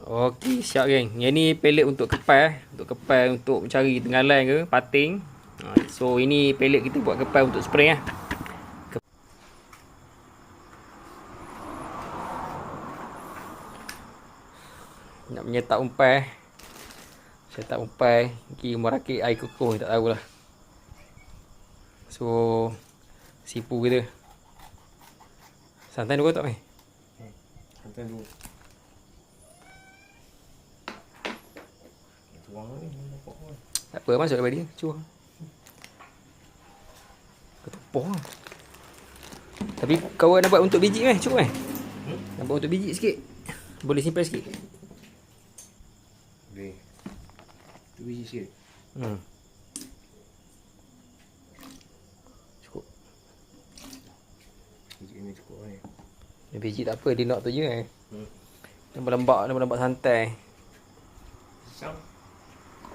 Okey, siap geng. Yang ni pelet untuk kepal, untuk mencari tenggalan ke, pating. So ini pelet kita buat kepal untuk spray lah. Nak menyetak umpan. Setak umpan, kira merakit air kukuh, tak tahulah. So sipu kita. Santan dua tak mai? Santan dua. Tuang ni nampak kan. Tak apa, masuk daripada dia. Cuba. Ketupuh lah. Tapi kawan nak buat untuk biji kan? Cuba kan? Nak buat untuk biji sikit. Boleh simpan sikit. Boleh. Tu biji sikit. Cukup. Biji ni cukup ni. Biji tak apa, dia nak tu je kan? Lembak santai. Pisang.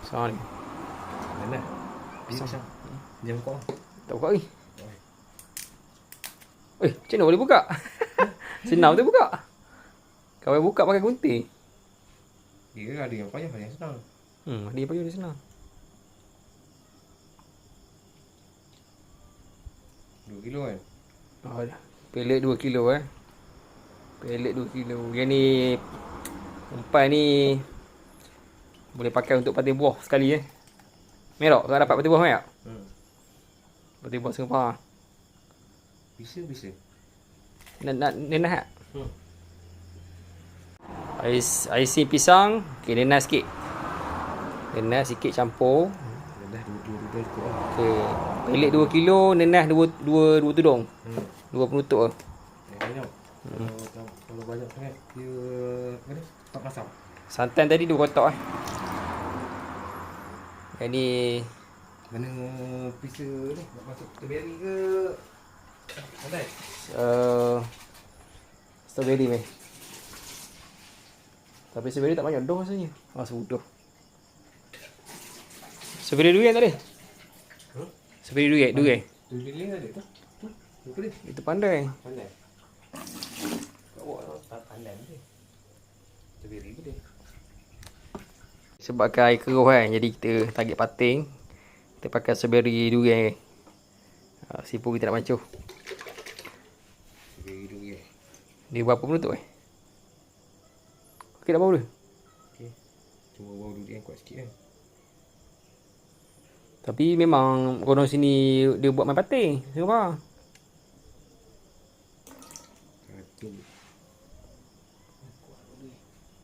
Pisang ni. Mana? Pisang. Jam kau. Tak buka lagi. Macam mana boleh buka? Senang tu buka. Kawan buka pakai gunting. Dia ada yang payah, ada yang senang. Dia payah, dia senang. 2 kilo kan? Pelet 2 kilo Pelet 2 kilo. Yang ni umpan ni boleh pakai untuk pating buah sekali Merok, kau dapat pating buah mai tak? Pating buah Singapura. Bisa. Nak nenah tak? Aisi pisang, okey, nenah sikit. Nenah sikit campur. Dah dua cukup lah. Okey, pelet 2 kilo, nenah 2 tudung. 2 penutup lah. Banyak. Kalau banyak sangat dia apa ni? Tak masak. Santan tadi 2 kotak Yang ni Mana pizza ni? Nak masuk strawberry ke? Pandai? Strawberry meh. Tapi strawberry tak banyak doh rasanya. Sudah. Strawberry durian tak ada? Strawberry durian. Strawberry ada tu? Apa dia? Itu pandai. Pandai. Kau tak pandai dia. Strawberry ke dia? Sebabkan air keruh jadi kita target pating. Kita pakai strawberry durian sipu kita nak mancuh. Strawberry durian. Dia berapa penutup Okey, dah bau dia. Okey. Cuma bau durian kuat sikit kan. Tapi memang orang sini dia buat main pating. Tengok apa? Satu.